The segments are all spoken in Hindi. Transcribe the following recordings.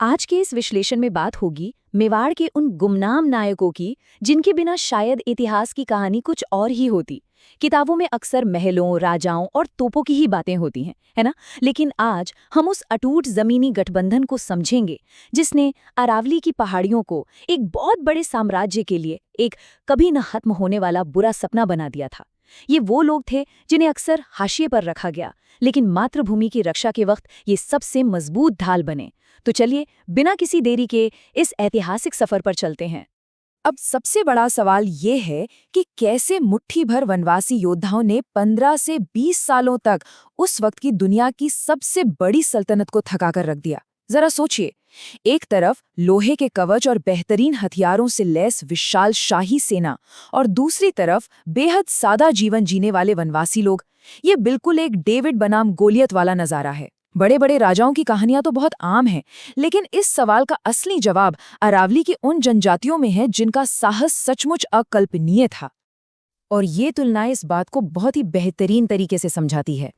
आज के इस विश्लेषण में बात होगी मेवाड़ के उन गुमनाम नायकों की जिनके बिना शायद इतिहास की कहानी कुछ और ही होती। किताबों में अक्सर महलों, राजाओं और तोपों की ही बातें होती हैं, है ना? लेकिन आज हम उस अटूट जमीनी गठबंधन को समझेंगे जिसने अरावली की पहाड़ियों को एक बहुत बड़े साम्राज्य के लिए एक कभी न खत्म होने वाला बुरा सपना बना दिया था। ये वो लोग थे जिन्हें अक्सर हाशिए पर रखा गया, लेकिन मातृभूमि की रक्षा के वक्त ये सबसे मजबूत ढाल बने। तो चलिए बिना किसी देरी के इस ऐतिहासिक सफर पर चलते हैं। अब सबसे बड़ा सवाल ये है कि कैसे मुट्ठी भर वनवासी योद्धाओं ने 15 से 20 सालों तक उस वक्त की दुनिया की सबसे बड़ी सल्तनत को थकाकर रख दिया। जरा सोचिए, एक तरफ लोहे के कवच और बेहतरीन हथियारों से लैस विशाल शाही सेना और दूसरी तरफ बेहद सादा जीवन जीने वाले वनवासी लोग। ये बिल्कुल एक डेविड बनाम गोलियत वाला नजारा है। बड़े बड़े राजाओं की कहानियां तो बहुत आम हैं, लेकिन इस सवाल का असली जवाब अरावली की उन जनजातियों में है जिनका साहस सचमुच अकल्पनीय था। और ये तुलनाएं इस बात को बहुत ही बेहतरीन तरीके से समझाती है।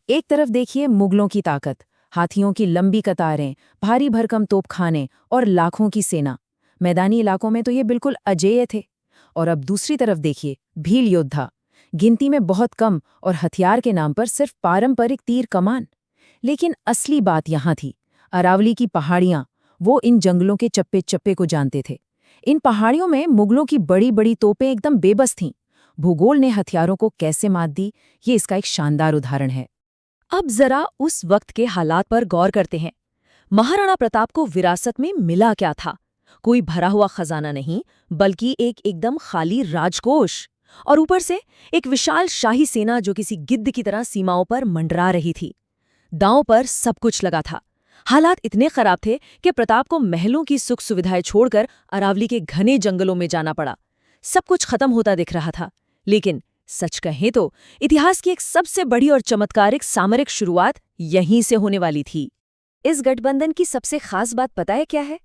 एक तरफ देखिए मुगलों की ताकत, हाथियों की लंबी कतारें, भारी भरकम तोपखाने और लाखों की सेना। मैदानी इलाकों में तो ये बिल्कुल अजेय थे। और अब दूसरी तरफ देखिए भील योद्धा, गिनती में बहुत कम और हथियार के नाम पर सिर्फ पारंपरिक तीर कमान। लेकिन असली बात यहाँ थी, अरावली की पहाड़ियाँ। वो इन जंगलों के चप्पे चप्पे को जानते थे। इन पहाड़ियों में मुगलों की बड़ी बड़ी तोपें एकदम बेबस थीं। भूगोल ने हथियारों को कैसे मात दी, ये इसका एक शानदार उदाहरण है। अब जरा उस वक्त के हालात पर गौर करते हैं। महाराणा प्रताप को विरासत में मिला क्या था? कोई भरा हुआ खजाना नहीं, बल्कि एक एकदम खाली राजकोष। और ऊपर से एक विशाल शाही सेना जो किसी गिद्ध की तरह सीमाओं पर मंडरा रही थी। दांव पर सब कुछ लगा था। हालात इतने खराब थे कि प्रताप को महलों की सुख सुविधाएं छोड़कर अरावली के घने जंगलों में जाना पड़ा। सब कुछ खत्म होता दिख रहा था। लेकिन सच कहें तो इतिहास की एक सबसे बड़ी और चमत्कारिक सामरिक शुरुआत यहीं से होने वाली थी। इस गठबंधन की सबसे खास बात पता है क्या है?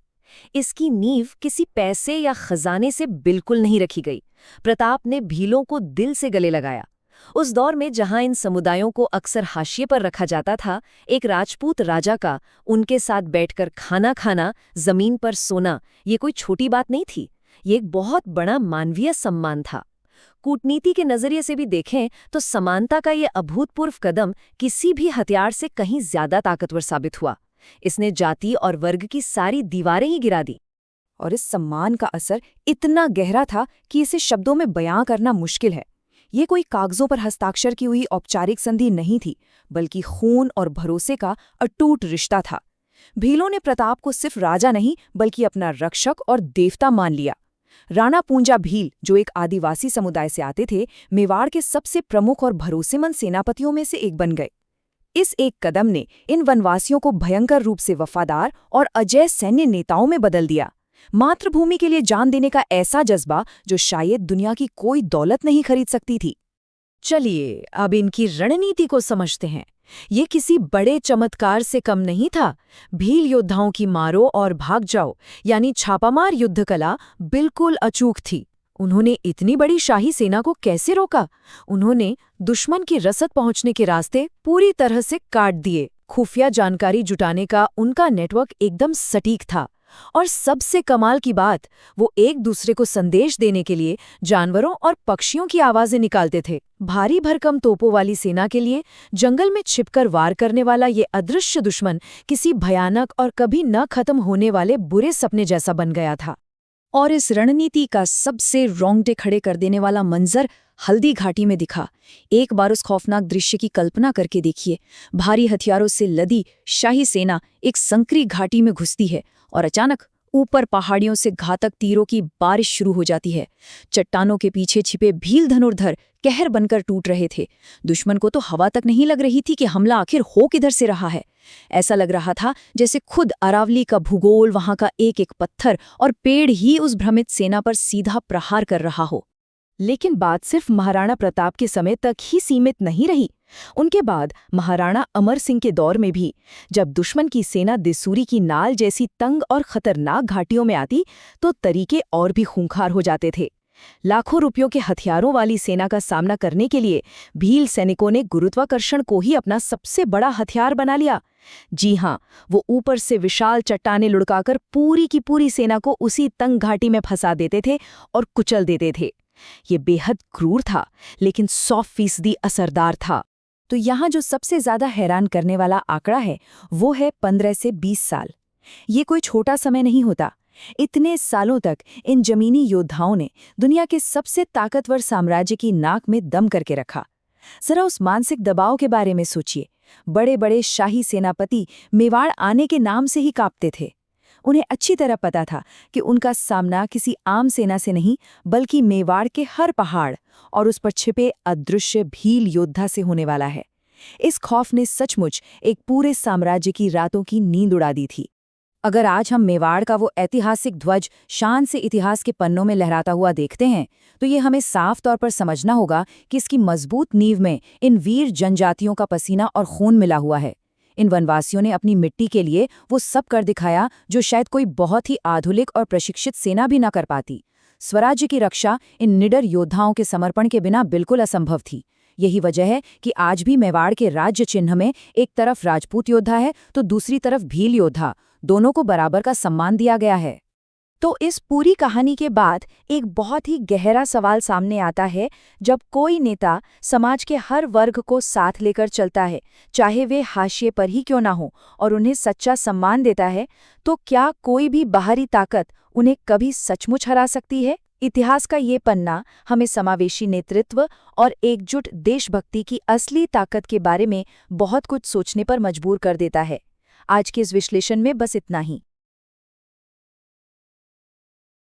इसकी नींव किसी पैसे या खजाने से बिल्कुल नहीं रखी गई। प्रताप ने भीलों को दिल से गले लगाया। उस दौर में जहां इन समुदायों को अक्सर हाशिए पर रखा जाता था, एक राजपूत राजा का उनके साथ बैठकर खाना खाना, जमीन पर सोना, ये कोई छोटी बात नहीं थी। ये एक बहुत बड़ा मानवीय सम्मान था। कूटनीति के नजरिए से भी देखें तो समानता का ये अभूतपूर्व कदम किसी भी हथियार से कहीं ज्यादा ताकतवर साबित हुआ। इसने जाति और वर्ग की सारी दीवारें ही गिरा दी। और इस सम्मान का असर इतना गहरा था कि इसे शब्दों में बयां करना मुश्किल है। ये कोई कागजों पर हस्ताक्षर की हुई औपचारिक संधि नहीं थी, बल्कि खून और भरोसे का अटूट रिश्ता था। भीलों ने प्रताप को सिर्फ राजा नहीं, बल्कि अपना रक्षक और देवता मान लिया। राणा पूंजा भील, जो एक आदिवासी समुदाय से आते थे, मेवाड़ के सबसे प्रमुख और भरोसेमंद सेनापतियों में से एक बन गए। इस एक कदम ने इन वनवासियों को भयंकर रूप से वफादार और अजेय सैन्य नेताओं में बदल दिया। मातृभूमि के लिए जान देने का ऐसा जज्बा जो शायद दुनिया की कोई दौलत नहीं खरीद सकती थी। चलिए अब इनकी रणनीति को समझते हैं। ये किसी बड़े चमत्कार से कम नहीं था। भील योद्धाओं की मारो और भाग जाओ यानी छापामार युद्ध कला बिल्कुल अचूक थी। उन्होंने इतनी बड़ी शाही सेना को कैसे रोका? उन्होंने दुश्मन की रसद पहुंचने के रास्ते पूरी तरह से काट दिए। खुफिया जानकारी जुटाने का उनका नेटवर्क एकदम सटीक था। और सबसे कमाल की बात, वो एक दूसरे को संदेश देने के लिए जानवरों और पक्षियों की आवाजें निकालते थे। भारी भरकम तोपों वाली सेना के लिए जंगल में छिपकर वार करने वाला ये अदृश्य दुश्मन किसी भयानक और कभी न खत्म होने वाले बुरे सपने जैसा बन गया था। और इस रणनीति का सबसे रोंगटे खड़े कर देने वाला मंजर हल्दी घाटी में दिखा। एक बार उस खौफनाक दृश्य की कल्पना करके देखिए। भारी हथियारों से लदी शाही सेना एक संकरी घाटी में घुसती है और अचानक ऊपर पहाड़ियों से घातक तीरों की बारिश शुरू हो जाती है। चट्टानों के पीछे छिपे भील धनुर्धर कहर बनकर टूट रहे थे। दुश्मन को तो हवा तक नहीं लग रही थी कि हमला आखिर हो किधर से रहा है। ऐसा लग रहा था जैसे खुद अरावली का भूगोल, वहां का एक एक पत्थर और पेड़ ही उस भ्रमित सेना पर सीधा प्रहार कर रहा हो। लेकिन बात सिर्फ महाराणा प्रताप के समय तक ही सीमित नहीं रही। उनके बाद महाराणा अमर सिंह के दौर में भी जब दुश्मन की सेना दिसूरी की नाल जैसी तंग और खतरनाक घाटियों में आती तो तरीके और भी खूंखार हो जाते थे। लाखों रुपयों के हथियारों वाली सेना का सामना करने के लिए भील सैनिकों ने गुरुत्वाकर्षण को ही अपना सबसे बड़ा हथियार बना लिया। जी हाँ, वो ऊपर से विशाल चट्टानें लुढ़काकर पूरी की पूरी सेना को उसी तंग घाटी में फंसा देते थे और कुचल देते थे। ये बेहद क्रूर था, लेकिन 100% असरदार था। तो यहाँ जो सबसे ज्यादा हैरान करने वाला आंकड़ा है वो है 15 से 20 साल। ये कोई छोटा समय नहीं होता। इतने सालों तक इन जमीनी योद्धाओं ने दुनिया के सबसे ताकतवर साम्राज्य की नाक में दम करके रखा। जरा उस मानसिक दबाव के बारे में सोचिए। बड़े बड़े शाही सेनापति मेवाड़ आने के नाम से ही कांपते थे। उन्हें अच्छी तरह पता था कि उनका सामना किसी आम सेना से नहीं, बल्कि मेवाड़ के हर पहाड़ और उस पर छिपे अदृश्य भील योद्धा से होने वाला है। इस खौफ ने सचमुच एक पूरे साम्राज्य की रातों की नींद उड़ा दी थी। अगर आज हम मेवाड़ का वो ऐतिहासिक ध्वज शान से इतिहास के पन्नों में लहराता हुआ देखते हैं, तो ये हमें साफ तौर पर समझना होगा कि इसकी मजबूत नींव में इन वीर जनजातियों का पसीना और खून मिला हुआ है। इन वनवासियों ने अपनी मिट्टी के लिए वो सब कर दिखाया जो शायद कोई बहुत ही आधुनिक और प्रशिक्षित सेना भी न कर पाती। स्वराज्य की रक्षा इन निडर योद्धाओं के समर्पण के बिना बिल्कुल असंभव थी। यही वजह है कि आज भी मेवाड़ के राज्य चिन्ह में एक तरफ राजपूत योद्धा है तो दूसरी तरफ भील योद्धा, दोनों को बराबर का सम्मान दिया गया है। तो इस पूरी कहानी के बाद एक बहुत ही गहरा सवाल सामने आता है। जब कोई नेता समाज के हर वर्ग को साथ लेकर चलता है, चाहे वे हाशिए पर ही क्यों ना हो, और उन्हें सच्चा सम्मान देता है, तो क्या कोई भी बाहरी ताकत उन्हें कभी सचमुच हरा सकती है? इतिहास का ये पन्ना हमें समावेशी नेतृत्व और एकजुट देशभक्ति की असली ताकत के बारे में बहुत कुछ सोचने पर मजबूर कर देता है। आज के इस विश्लेषण में बस इतना ही।